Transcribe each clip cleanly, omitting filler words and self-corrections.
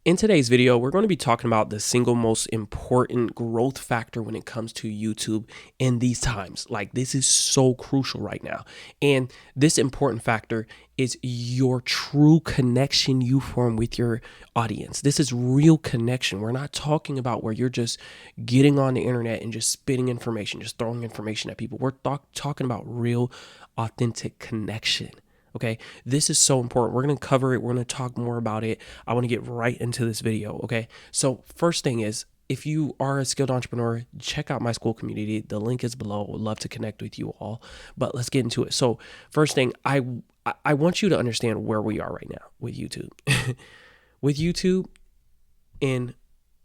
In today's video, we're going to be talking about the single most important growth factor when it comes to YouTube in these times. Like, this is so crucial right now. And this important factor is your true connection you form with your audience. This is real connection. We're not talking about where you're just getting on the internet and just spitting information, just throwing information at people. We're talking about real, authentic connection. Okay, this is so important. We're going to cover it. We're going to talk more about it. I want to get right into this video. Okay, so first thing is, if you are a skilled entrepreneur, check out my Skool community. The link is below. Would love to connect with you all, but let's get into it. So first thing, I want you to understand where we are right now with YouTube. With YouTube, in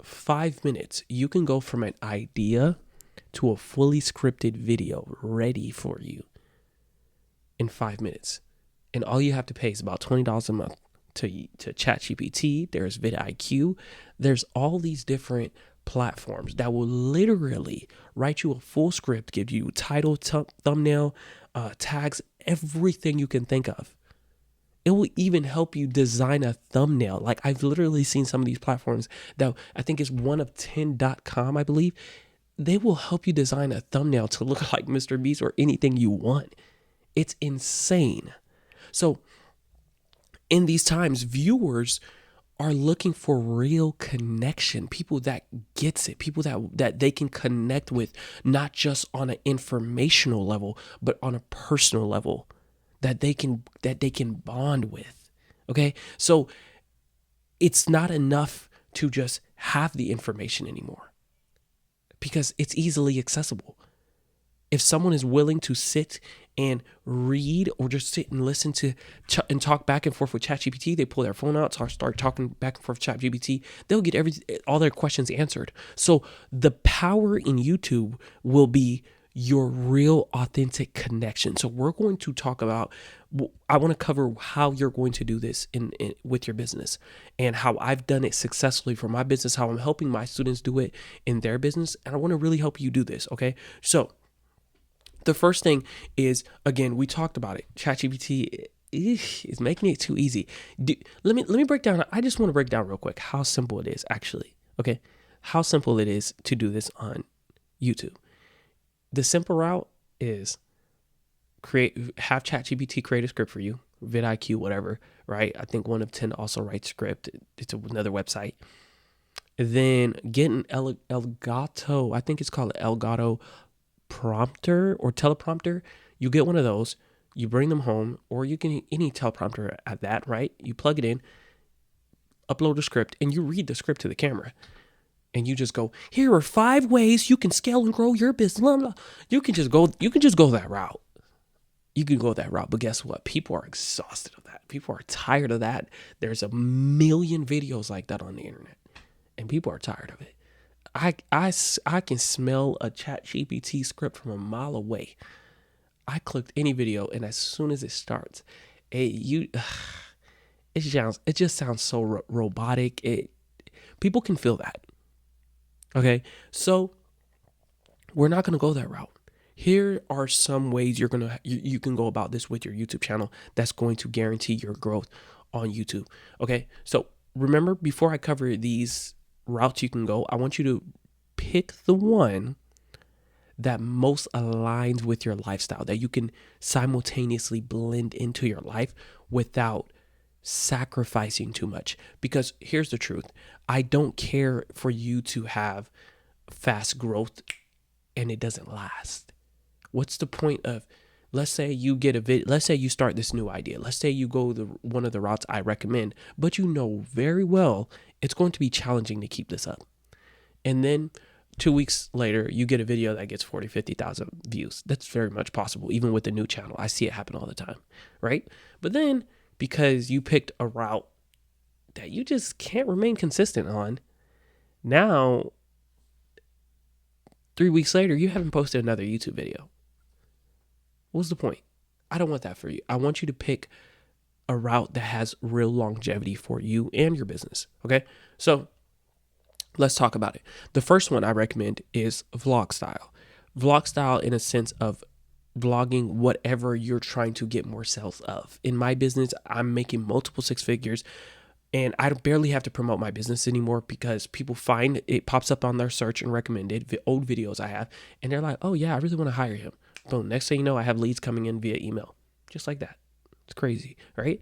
5 minutes, you can go from an idea to a fully scripted video ready for you in 5 minutes. And all you have to pay is about $20 a month to ChatGPT. There's vidIQ. There's all these different platforms that will literally write you a full script, give you title, thumbnail, tags, everything you can think of. It will even help you design a thumbnail. Like, I've literally seen some of these platforms that I think is oneof10.com, I believe. They will help you design a thumbnail to look like Mr. Beast or anything you want. It's insane. So in these times, viewers are looking for real connection, people that gets it, people that they can connect with, not just on an informational level, but on a personal level that they can bond with. Okay. So it's not enough to just have the information anymore because it's easily accessible. If someone is willing to sit and read or just sit and listen to and talk back and forth with ChatGPT, they pull their phone out, start talking back and forth with ChatGPT, they'll get all their questions answered. So the power in YouTube will be your real authentic connection. So we're going to talk about, I want to cover how you're going to do this with your business and how I've done it successfully for my business, how I'm helping my students do it in their business. And I want to really help you do this. Okay. So the first thing is, again, we talked about it. ChatGPT is making it too easy. Let me break down. I just want to break down real quick how simple it is, actually. Okay, how simple it is to do this on YouTube. The simple route is have ChatGPT create a script for you, vidIQ, whatever. Right? I think One of 10 also writes script. It's another website. Then get an Elgato. I think it's called Elgato prompter or teleprompter. You get one of those, you bring them home, or you can any teleprompter at that, right? You plug it in, upload a script, and you read the script to the camera. And you just go, here are 5 ways you can scale and grow your business. Blah, blah. You can just go that route. You can go that route. But guess what? People are exhausted of that. People are tired of that. There's a million videos like that on the internet. And people are tired of it. I can smell a ChatGPT script from a mile away. I clicked any video, and as soon as it starts, it just sounds so robotic. People can feel that. Okay, so we're not gonna go that route. Here are some ways you can go about this with your YouTube channel that's going to guarantee your growth on YouTube. Okay, so remember, before I cover these routes you can go, I want you to pick the one that most aligns with your lifestyle, that you can simultaneously blend into your life without sacrificing too much. Because here's the truth. I don't care for you to have fast growth and it doesn't last. What's the point of, let's say you get let's say you start this new idea. Let's say you go one of the routes I recommend, but you know very well it's going to be challenging to keep this up. And then 2 weeks later, you get a video that gets 40, 50,000 views. That's very much possible, even with the new channel. I see it happen all the time, right? But then, because you picked a route that you just can't remain consistent on, now, 3 weeks later, you haven't posted another YouTube video. What's the point? I don't want that for you. I want you to pick a route that has real longevity for you and your business, okay? So let's talk about it. The first one I recommend is vlog style. Vlog style in a sense of vlogging whatever you're trying to get more sales of. In my business, I'm making multiple 6 figures And I barely have to promote my business anymore because people find it pops up on their search and recommended old videos I have. And they're like, oh, yeah, I really want to hire him. Boom. Next thing you know, I have leads coming in via email. Just like that. It's crazy, right?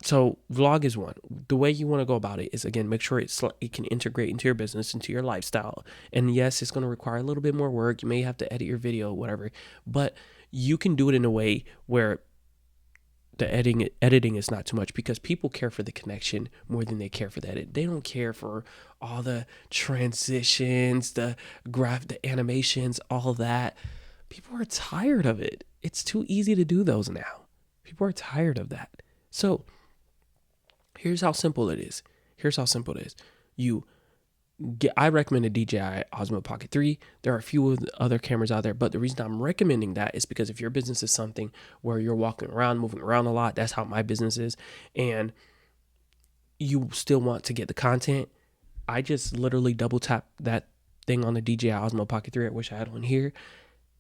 So vlog is one. The way you want to go about it is, again, make sure it can integrate into your business, into your lifestyle. And yes, it's going to require a little bit more work. You may have to edit your video, whatever, but you can do it in a way where the editing is not too much, because people care for the connection more than they care for the edit. They don't care for all the transitions, the animations, all that. People are tired of it. It's too easy to do those now. People are tired of that. So here's how simple it is. I recommend a DJI Osmo Pocket 3. There are a few other cameras out there, but the reason I'm recommending that is because if your business is something where you're walking around, moving around a lot, that's how my business is, and you still want to get the content, I just literally double tap that thing on the DJI Osmo Pocket 3. I wish I had one here.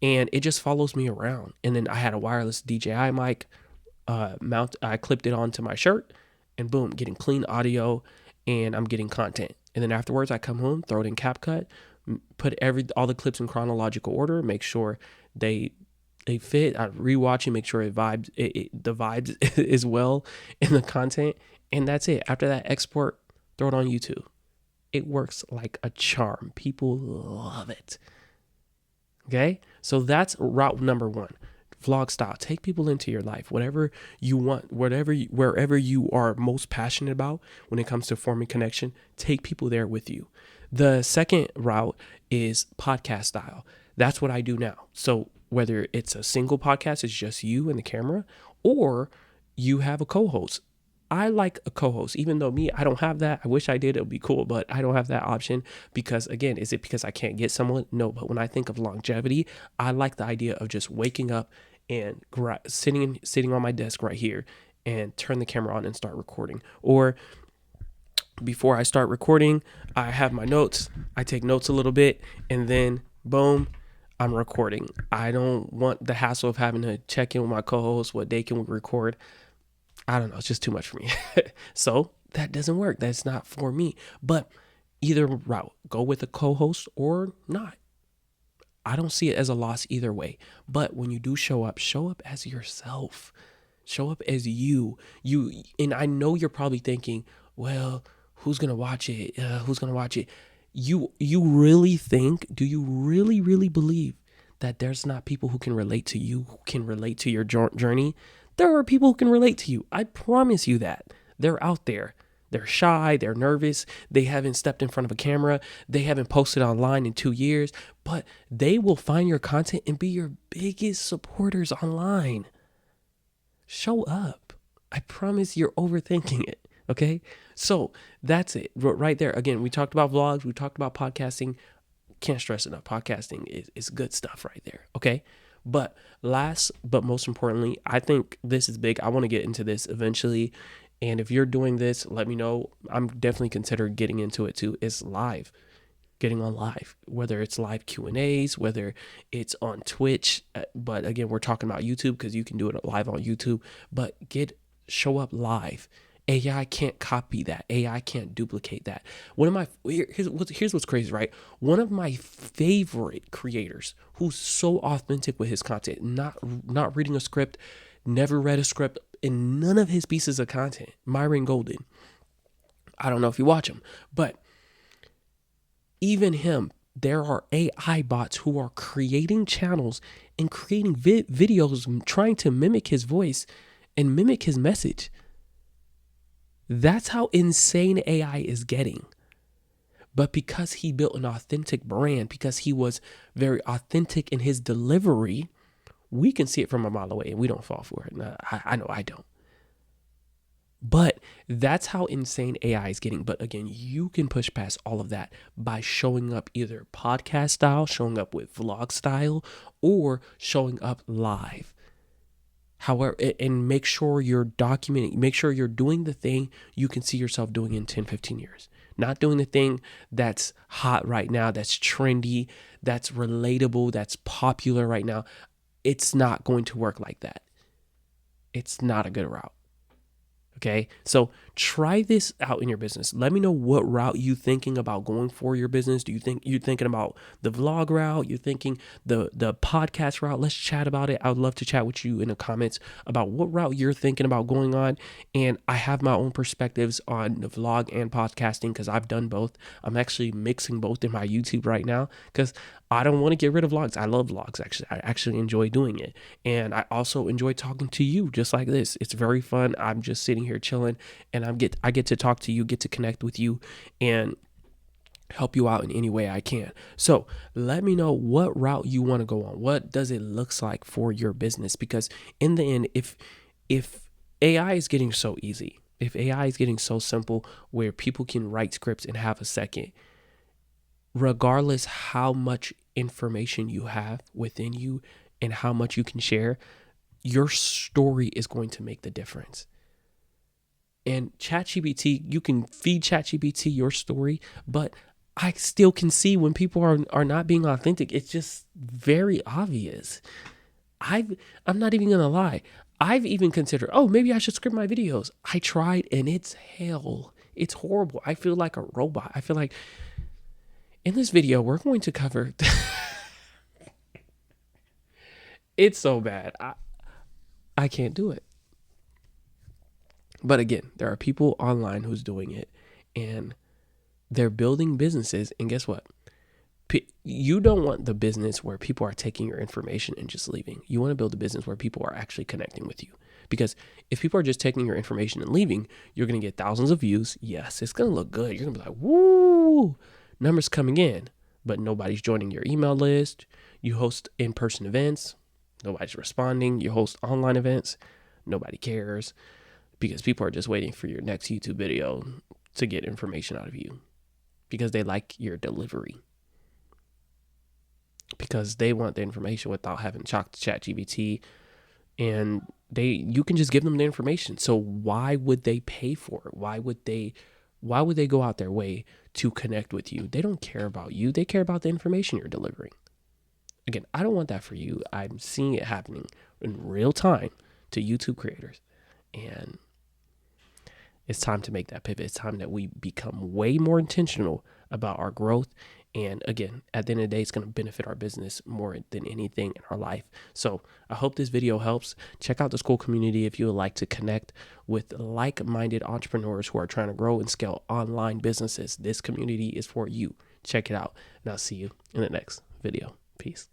And it just follows me around. And then I had a wireless DJI mic I clipped it onto my shirt, and boom, getting clean audio, and I'm getting content. And then afterwards, I come home, throw it in CapCut, put all the clips in chronological order, make sure they fit. I rewatch it, make sure the vibes is well in the content, and that's it. After that, export, throw it on YouTube. It works like a charm. People love it. Okay, so that's route number one. Vlog style. Take people into your life, whatever you want, wherever you are most passionate about when it comes to forming connection. Take people there with you. The second route is podcast style. That's what I do now. So whether it's a single podcast, it's just you and the camera, or you have a co-host. I like a co-host, even though I don't have that. I wish I did. It would be cool, but I don't have that option because, again, is it because I can't get someone? No, but when I think of longevity, I like the idea of just waking up and sitting on my desk right here and turn the camera on and start recording. Or before I start recording, I have my notes. I take notes a little bit, and then boom, I'm recording. I don't want the hassle of having to check in with my co-host. What day can we record? I don't know. It's just too much for me. So that doesn't work. That's not for me. But either route, go with a co-host or not. I don't see it as a loss either way. But when you do show up as yourself. Show up as you. And I know you're probably thinking, well, who's going to watch it? Who's going to watch it? You really think, do you really, really believe that there's not people who can relate to you, who can relate to your journey? There are people who can relate to you. I promise you that. They're out there. They're shy. They're nervous. They haven't stepped in front of a camera. They haven't posted online in 2 years, but they will find your content and be your biggest supporters online. Show up. I promise you're overthinking it. Okay. So that's it right there. Again, we talked about vlogs. We talked about podcasting. Can't stress enough. Podcasting is good stuff right there. Okay. But last, but most importantly, I think this is big. I want to get into this eventually. And if you're doing this, let me know. I'm definitely considering getting into it too. It's live, getting on live, whether it's live Q&As, whether it's on Twitch. But again, we're talking about YouTube because you can do it live on YouTube, but show up live. AI can't copy that. AI can't duplicate that. Here's what's crazy, right? One of my favorite creators who's so authentic with his content, not reading a script, never read a script in none of his pieces of content, Myron Golden. I don't know if you watch him, but even him, there are AI bots who are creating channels and creating videos trying to mimic his voice and mimic his message. That's how insane AI is getting. But because he built an authentic brand, because he was very authentic in his delivery, we can see it from a mile away and we don't fall for it. I know I don't. But that's how insane AI is getting. But again, you can push past all of that by showing up either podcast style, showing up with vlog style, or showing up live. However, and make sure you're documenting, make sure you're doing the thing you can see yourself doing in 10, 15 years. Not doing the thing that's hot right now, that's trendy, that's relatable, that's popular right now. It's not going to work like that. It's not a good route. Okay? So try this out in your business. Let me know what route you thinking about going for your business. Do you think you're thinking about the vlog route? You're thinking the podcast route? Let's chat about it. I would love to chat with you in the comments about what route you're thinking about going on. And I have my own perspectives on the vlog and podcasting because I've done both. I'm actually mixing both in my YouTube right now because I don't want to get rid of vlogs. I love vlogs, actually. I actually enjoy doing it. And I also enjoy talking to you just like this. It's very fun. I'm just sitting here chilling and I get to talk to you, get to connect with you, and help you out in any way I can. So let me know what route you want to go on. What does it look like for your business? Because in the end, if AI is getting so easy, if AI is getting so simple where people can write scripts in half a second, regardless how much information you have within you and how much you can share, your story is going to make the difference. And ChatGPT, you can feed ChatGPT your story, but I still can see when people are not being authentic. It's just very obvious. I'm not even gonna lie. I've even considered, oh, maybe I should script my videos. I tried and it's hell. It's horrible. I feel like a robot. I feel like in this video, we're going to cover. It's so bad. I can't do it. But again, there are people online who's doing it and they're building businesses. And guess what? You don't want the business where people are taking your information and just leaving. You want to build a business where people are actually connecting with you. Because if people are just taking your information and leaving, you're going to get thousands of views. Yes, it's going to look good. You're going to be like, woo, numbers coming in, but nobody's joining your email list. You host in-person events. Nobody's responding. You host online events. Nobody cares because people are just waiting for your next YouTube video to get information out of you because they like your delivery. Because they want the information without having ChatGPT, and you can just give them the information. So why would they pay for it? Why would they go out their way to connect with you? They don't care about you. They care about the information you're delivering. Again, I don't want that for you. I'm seeing it happening in real time to YouTube creators, and it's time to make that pivot. It's time that we become way more intentional about our growth. And again, at the end of the day, it's going to benefit our business more than anything in our life. So I hope this video helps. Check out the Skool community if you would like to connect with like-minded entrepreneurs who are trying to grow and scale online businesses. This community is for you. Check it out. And I'll see you in the next video. Peace.